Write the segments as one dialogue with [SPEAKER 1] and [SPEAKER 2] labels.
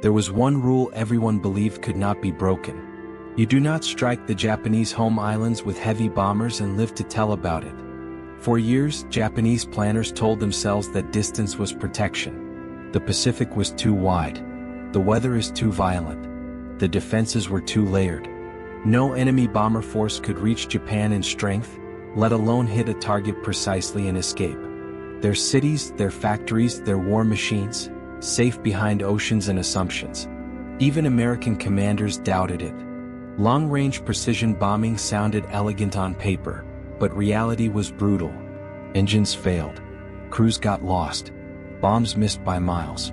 [SPEAKER 1] There was one rule everyone believed could not be broken. You do not strike the Japanese home islands with heavy bombers and live to tell about it. For years, Japanese planners told themselves that distance was protection. The Pacific was too wide. The weather is too violent. The defenses were too layered. No enemy bomber force could reach Japan in strength, let alone hit a target precisely and escape. Their cities, their factories, their war machines, safe behind oceans and assumptions. Even American commanders doubted it. Long-range precision bombing sounded elegant on paper, but reality was brutal. Engines failed. Crews got lost. Bombs missed by miles.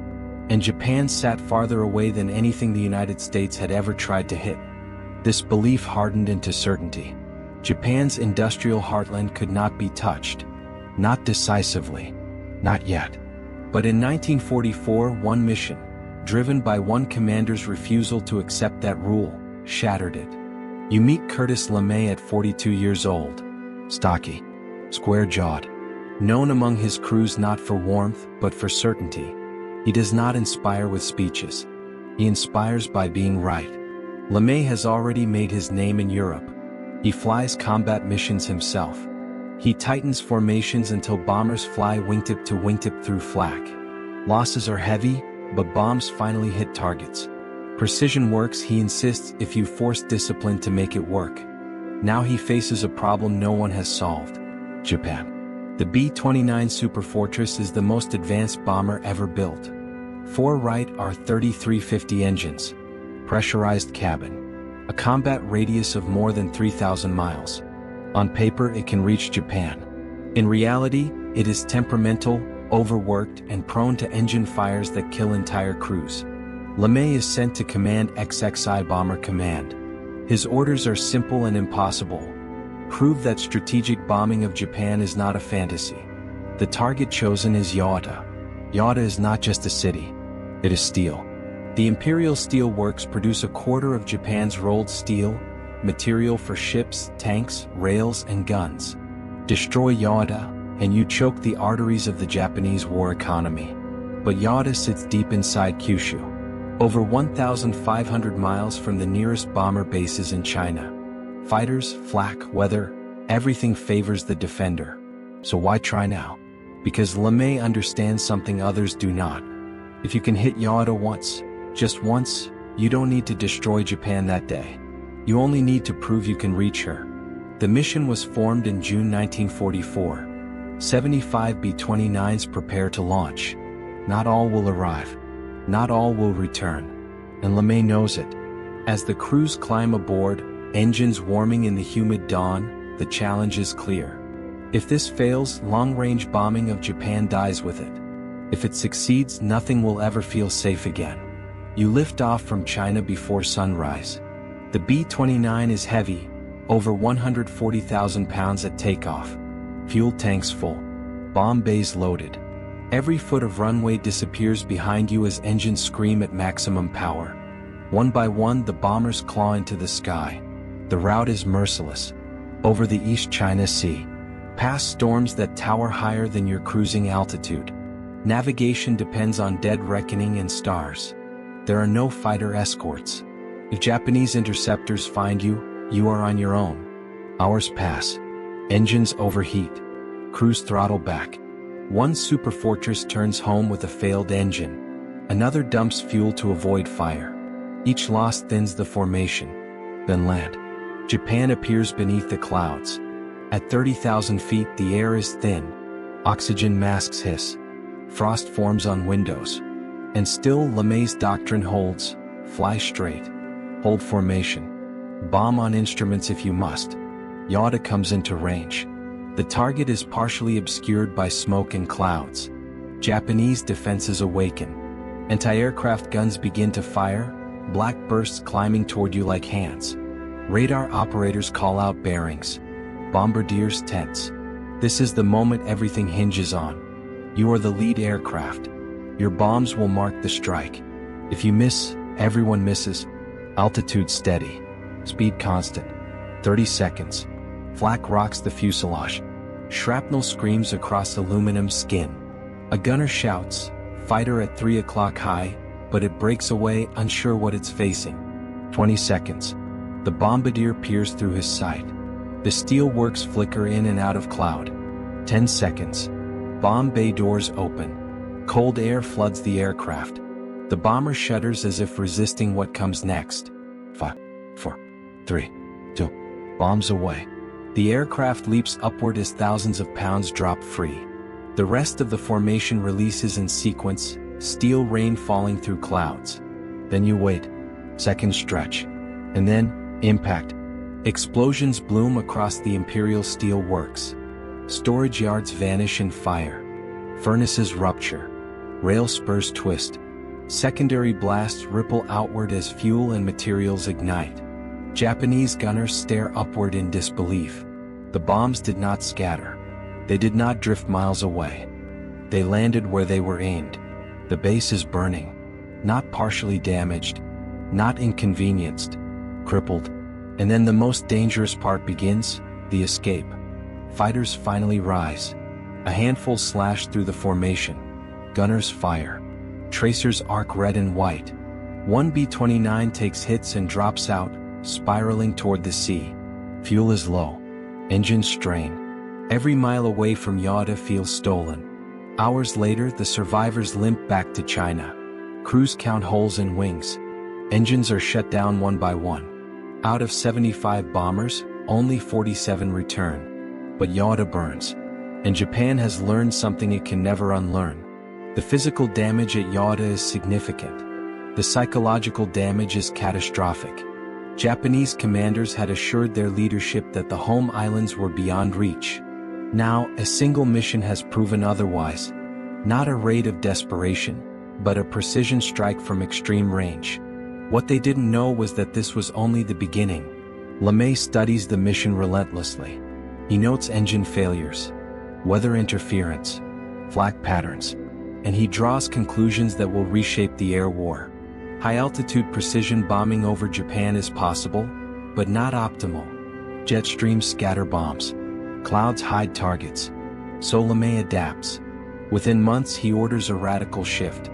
[SPEAKER 1] And Japan sat farther away than anything the United States had ever tried to hit. This belief hardened into certainty. Japan's industrial heartland could not be touched. Not decisively. Not yet. But in 1944, one mission, driven by one commander's refusal to accept that rule, shattered it. You meet Curtis LeMay at 42 years old. Stocky. Square-jawed. Known among his crews not for warmth, but for certainty. He does not inspire with speeches. He inspires by being right. LeMay has already made his name in Europe. He flies combat missions himself. He tightens formations until bombers fly wingtip to wingtip through flak. Losses are heavy, but bombs finally hit targets. Precision works, he insists, if you force discipline to make it work. Now he faces a problem no one has solved. Japan. The B-29 Superfortress is the most advanced bomber ever built. 4 Wright R-3350 engines. Pressurized cabin. A combat radius of more than 3,000 miles. On paper, it can reach Japan. In reality, it is temperamental, overworked, and prone to engine fires that kill entire crews. LeMay is sent to command XXI Bomber Command. His orders are simple and impossible. Prove that strategic bombing of Japan is not a fantasy. The target chosen is Yawata. Yawata is not just a city. It is steel. The Imperial Steel Works produce a quarter of Japan's rolled steel, material for ships, tanks, rails, and guns. Destroy Yawata, and you choke the arteries of the Japanese war economy. But Yawata sits deep inside Kyushu, over 1,500 miles from the nearest bomber bases in China. Fighters, flak, weather, everything favors the defender. So why try now? Because LeMay understands something others do not. If you can hit Yawata once, just once, you don't need to destroy Japan that day. You only need to prove you can reach her. The mission was formed in June 1944. 75 B-29s prepare to launch. Not all will arrive. Not all will return. And LeMay knows it. As the crews climb aboard, engines warming in the humid dawn, the challenge is clear. If this fails, long-range bombing of Japan dies with it. If it succeeds, nothing will ever feel safe again. You lift off from China before sunrise. The B-29 is heavy, over 140,000 pounds at takeoff. Fuel tanks full. Bomb bays loaded. Every foot of runway disappears behind you as engines scream at maximum power. One by one, the bombers claw into the sky. The route is merciless. Over the East China Sea. Past storms that tower higher than your cruising altitude. Navigation depends on dead reckoning and stars. There are no fighter escorts. If Japanese interceptors find you, you are on your own. Hours pass. Engines overheat. Crews throttle back. One superfortress turns home with a failed engine. Another dumps fuel to avoid fire. Each loss thins the formation. Then land. Japan appears beneath the clouds. At 30,000 feet, the air is thin. Oxygen masks hiss. Frost forms on windows. And still LeMay's doctrine holds. Fly straight. Hold formation. Bomb on instruments if you must. Yawata comes into range. The target is partially obscured by smoke and clouds. Japanese defenses awaken. Anti-aircraft guns begin to fire, black bursts climbing toward you like hands. Radar operators call out bearings. Bombardiers tense. This is the moment everything hinges on. You are the lead aircraft. Your bombs will mark the strike. If you miss, everyone misses. Altitude steady. Speed constant. 30 seconds. Flak rocks the fuselage. Shrapnel screams across aluminum skin. A gunner shouts, "Fighter at 3 o'clock high," but it breaks away, unsure what it's facing. 20 seconds. The bombardier peers through his sight. The steel works flicker in and out of cloud. 10 seconds. Bomb bay doors open. Cold air floods the aircraft. The bomber shudders as if resisting what comes next. 5, 4, 3, 2. Bombs away. The aircraft leaps upward as thousands of pounds drop free. The rest of the formation releases in sequence, steel rain falling through clouds. Then you wait. Seconds stretch. And then, impact. Explosions bloom across the Imperial Steel Works. Storage yards vanish in fire. Furnaces rupture. Rail spurs twist. Secondary blasts ripple outward as fuel and materials ignite. Japanese gunners stare upward in disbelief. The bombs did not scatter. They did not drift miles away. They landed where they were aimed. The base is burning. Not partially damaged. Not inconvenienced. Crippled. And then the most dangerous part begins, the escape. Fighters finally rise. A handful slash through the formation. Gunners fire. Tracers arc red and white. One B-29 takes hits and drops out, spiraling toward the sea. Fuel is low. Engines strain. Every mile away from Yawata feels stolen. Hours later, the survivors limp back to China. Crews count holes in wings. Engines are shut down one by one. Out of 75 bombers, only 47 return. But Yawata burns. And Japan has learned something it can never unlearn. The physical damage at Yawata is significant. The psychological damage is catastrophic. Japanese commanders had assured their leadership that the home islands were beyond reach. Now, a single mission has proven otherwise. Not a raid of desperation, but a precision strike from extreme range. What they didn't know was that this was only the beginning. LeMay studies the mission relentlessly. He notes engine failures, weather interference, flak patterns, and he draws conclusions that will reshape the air war. High-altitude precision bombing over Japan is possible, but not optimal. Jet streams scatter bombs. Clouds hide targets. So LeMay adapts. Within months he orders a radical shift.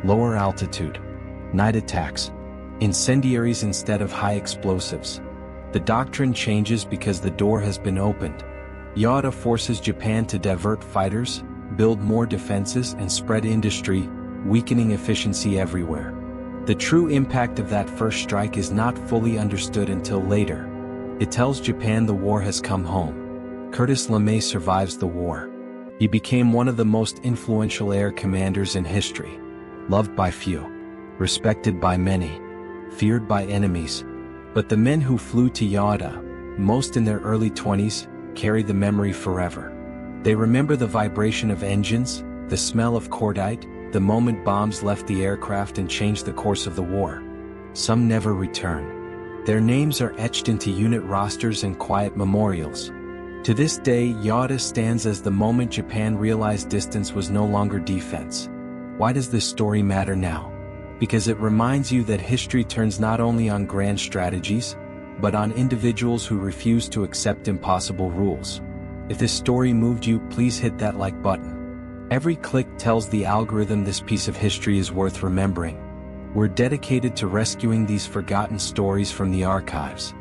[SPEAKER 1] Lower altitude. Night attacks. Incendiaries instead of high explosives. The doctrine changes because the door has been opened. Yawata forces Japan to divert fighters, build more defenses and spread industry, weakening efficiency everywhere. The true impact of that first strike is not fully understood until later. It tells Japan the war has come home. Curtis LeMay survives the war. He became one of the most influential air commanders in history. Loved by few. Respected by many. Feared by enemies. But the men who flew to Yawata, most in their early 20s, carry the memory forever. They remember the vibration of engines, the smell of cordite, the moment bombs left the aircraft and changed the course of the war. Some never return. Their names are etched into unit rosters and quiet memorials. To this day, Yawata stands as the moment Japan realized distance was no longer defense. Why does this story matter now? Because it reminds you that history turns not only on grand strategies, but on individuals who refuse to accept impossible rules. If this story moved you, please hit that like button. Every click tells the algorithm this piece of history is worth remembering. We're dedicated to rescuing these forgotten stories from the archives.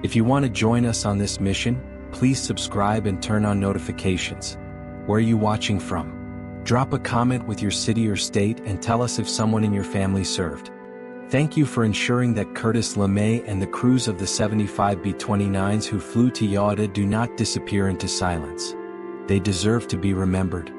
[SPEAKER 1] If you want to join us on this mission, please subscribe and turn on notifications. Where are you watching from? Drop a comment with your city or state and tell us if someone in your family served. Thank you for ensuring that Curtis LeMay and the crews of the 75 B-29s who flew to Yawata do not disappear into silence. They deserve to be remembered.